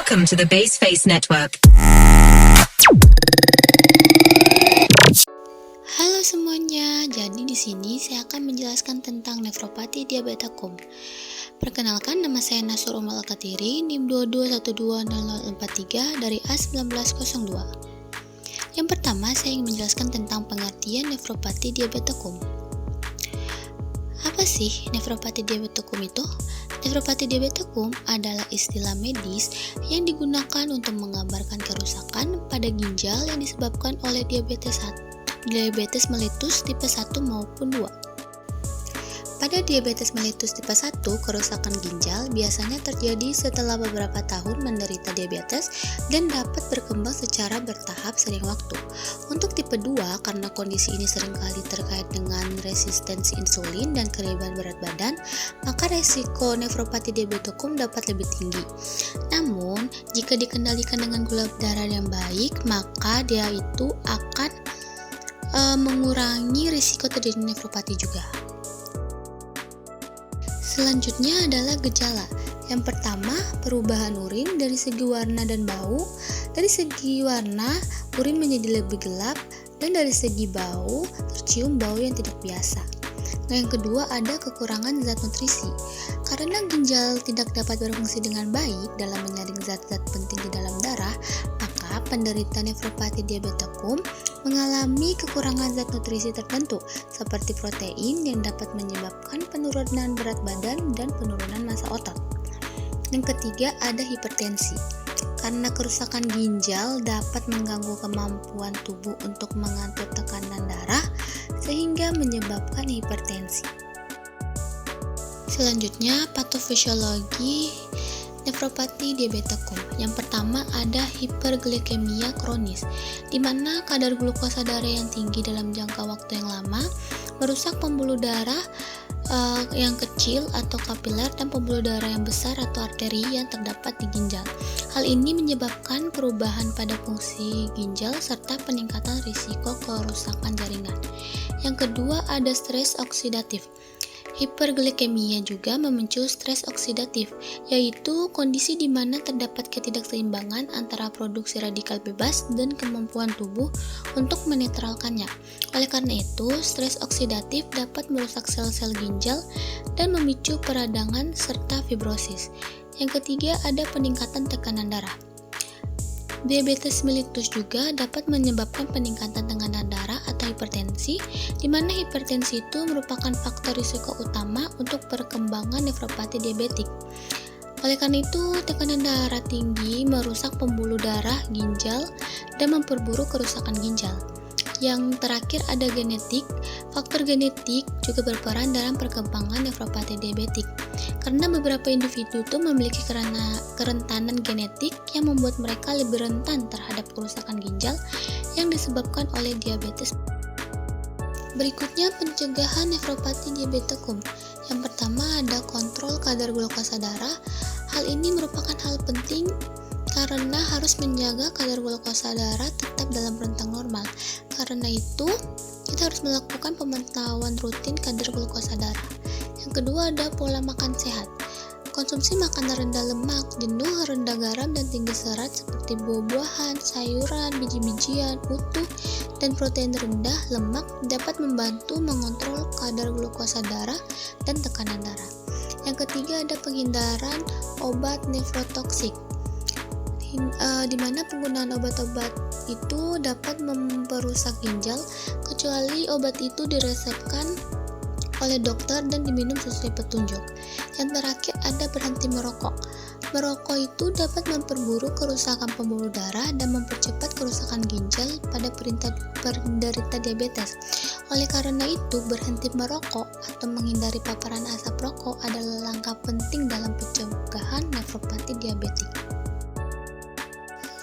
Welcome to the Baseface Network. Halo semuanya, jadi di sini saya akan menjelaskan tentang nefropati diabetes akut. Perkenalkan, nama saya Nasur Umal Al-Katiri, NIM 22120043 dari A1902. Yang pertama, saya ingin menjelaskan tentang pengertian nefropati diabetes akut. Apa sih nefropati diabetes akut itu? Nefropati diabetes akut adalah istilah medis yang digunakan untuk menggambarkan kerusakan pada ginjal yang disebabkan oleh diabetes mellitus tipe 1 maupun 2. Pada diabetes mellitus tipe 1, kerusakan ginjal biasanya terjadi setelah beberapa tahun menderita diabetes dan dapat berkembang secara bertahap seiring waktu. Untuk tipe 2, karena kondisi ini seringkali terkait dengan resistensi insulin dan kelebihan berat badan, maka resiko nefropati diabetes akut dapat lebih tinggi. Namun, jika dikendalikan dengan gula darah yang baik, maka dia itu akan mengurangi risiko terjadi nefropati juga. Selanjutnya adalah gejala. Yang pertama, perubahan urin dari segi warna dan bau. Dari segi warna, urin menjadi lebih gelap, dan dari segi bau, tercium bau yang tidak biasa. Yang kedua, ada kekurangan zat nutrisi. Karena ginjal tidak dapat berfungsi dengan baik dalam menyaring zat-zat penting di dalam darah, maka penderita nefropati diabetes akut mengalami kekurangan zat nutrisi tertentu seperti protein yang dapat menyebabkan penurunan berat badan dan penurunan massa otot. Yang ketiga, ada hipertensi. Karena kerusakan ginjal dapat mengganggu kemampuan tubuh untuk mengatur tekanan darah sehingga menyebabkan hipertensi. Selanjutnya, patofisiologi nefropati diabetes akut. Yang pertama ada hiperglikemia kronis, di mana kadar glukosa darah yang tinggi dalam jangka waktu yang lama merusak pembuluh darah yang kecil atau kapiler dan pembuluh darah yang besar atau arteri yang terdapat di ginjal. Hal ini menyebabkan perubahan pada fungsi ginjal serta peningkatan risiko kerusakan jaringan. Yang kedua ada stres oksidatif. Hiperglikemia juga memicu stres oksidatif, yaitu kondisi di mana terdapat ketidakseimbangan antara produksi radikal bebas dan kemampuan tubuh untuk menetralkannya. Oleh karena itu, stres oksidatif dapat merusak sel-sel ginjal dan memicu peradangan serta fibrosis. Yang ketiga, ada peningkatan tekanan darah. Diabetes mellitus juga dapat menyebabkan peningkatan tekanan darah atau hipertensi, di mana hipertensi itu merupakan faktor risiko utama untuk perkembangan nefropati diabetik. Oleh karena itu, tekanan darah tinggi merusak pembuluh darah ginjal dan memperburuk kerusakan ginjal. Yang terakhir ada genetik. Faktor genetik juga berperan dalam perkembangan nefropati diabetik. Karena beberapa individu itu memiliki kerentanan genetik yang membuat mereka lebih rentan terhadap kerusakan ginjal yang disebabkan oleh diabetes. Berikutnya pencegahan nefropati diabetes akut. Yang pertama ada kontrol kadar glukosa darah. Hal ini merupakan hal penting karena harus menjaga kadar glukosa darah tetap dalam rentang normal. Karena itu, kita harus melakukan pemantauan rutin kadar glukosa darah. Yang kedua ada pola makan sehat. Konsumsi makanan rendah lemak, jenuh, rendah garam, dan tinggi serat seperti buah-buahan, sayuran, biji-bijian, utuh, dan protein rendah lemak dapat membantu mengontrol kadar glukosa darah dan tekanan darah. Yang ketiga ada penghindaran obat nefrotoksik. Di mana penggunaan obat-obat itu dapat memperusak ginjal kecuali obat itu diresepkan oleh dokter dan diminum sesuai petunjuk. Yang terakhir ada berhenti merokok. Merokok itu dapat memperburuk kerusakan pembuluh darah dan mempercepat kerusakan ginjal pada penderita diabetes. Oleh karena itu, berhenti merokok atau menghindari paparan asap rokok adalah langkah penting dalam pencegahan nefropati diabetik.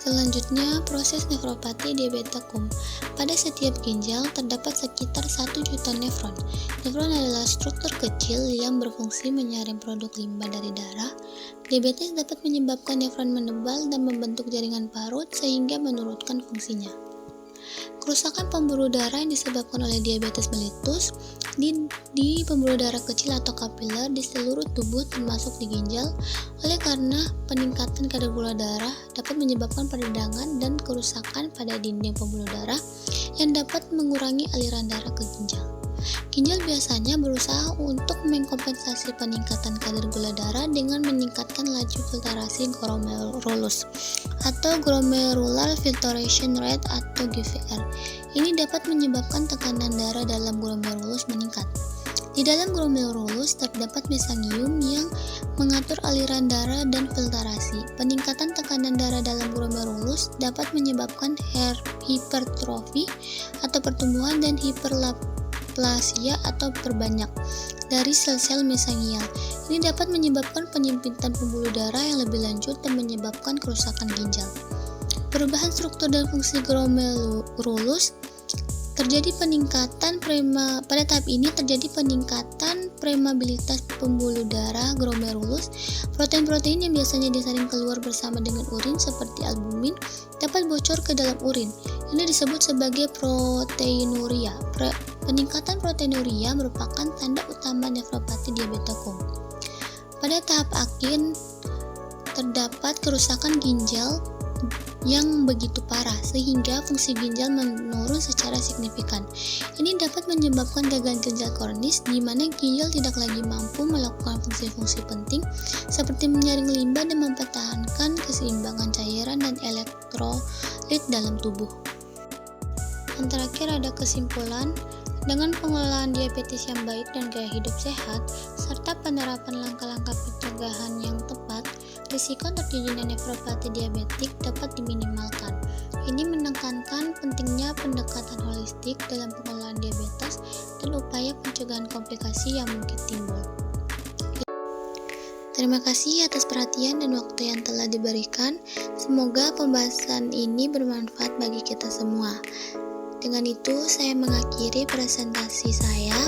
Selanjutnya, proses nefropati diabetes akut. Pada setiap ginjal terdapat sekitar 1 juta nefron. Nefron adalah struktur kecil yang berfungsi menyaring produk limbah dari darah. Diabetes dapat menyebabkan nefron menebal dan membentuk jaringan parut sehingga menurunkan fungsinya. Kerusakan pembuluh darah yang disebabkan oleh diabetes mellitus di pembuluh darah kecil atau kapiler di seluruh tubuh termasuk di ginjal. Oleh karena peningkatan kadar gula darah dapat menyebabkan peradangan dan kerusakan pada dinding pembuluh darah yang dapat mengurangi aliran darah ke ginjal. Ginjal biasanya berusaha untuk mengkompensasi peningkatan kadar gula darah dengan meningkatkan laju filtrasi glomerulus atau glomerular filtration rate atau GFR. Ini dapat menyebabkan tekanan darah dalam glomerulus meningkat. Di dalam glomerulus terdapat mesangium yang mengatur aliran darah dan filtrasi. Peningkatan tekanan darah dalam glomerulus dapat menyebabkan hipertrofi atau pertumbuhan dan hiperplasia atau perbanyak dari sel-sel mesangial. Ini dapat menyebabkan penyempitan pembuluh darah yang lebih lanjut dan menyebabkan kerusakan ginjal. Perubahan struktur dan fungsi glomerulus pada tahap ini terjadi peningkatan permeabilitas pembuluh darah glomerulus. Protein-protein yang biasanya disaring keluar bersama dengan urin seperti albumin dapat bocor ke dalam urin. Ini disebut sebagai proteinuria. Peningkatan proteinuria merupakan tanda utama nefropati diabetekum. Pada tahap akhir terdapat kerusakan ginjal yang begitu parah sehingga fungsi ginjal menurun secara signifikan. Ini dapat menyebabkan gagal ginjal kronis di mana ginjal tidak lagi mampu melakukan fungsi-fungsi penting seperti menyaring limbah dan mempertahankan keseimbangan cairan dan elektrolit dalam tubuh. Yang terakhir ada kesimpulan. Dengan pengelolaan diabetes yang baik dan gaya hidup sehat, serta penerapan langkah-langkah pencegahan yang tepat, risiko terjadinya nefropati diabetik dapat diminimalkan. Ini menekankan pentingnya pendekatan holistik dalam pengelolaan diabetes dan upaya pencegahan komplikasi yang mungkin timbul. Terima kasih atas perhatian dan waktu yang telah diberikan. Semoga pembahasan ini bermanfaat bagi kita semua. Dengan itu, saya mengakhiri presentasi saya.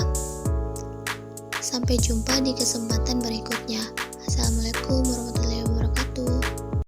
Sampai jumpa di kesempatan berikutnya. Assalamualaikum warahmatullahi wabarakatuh.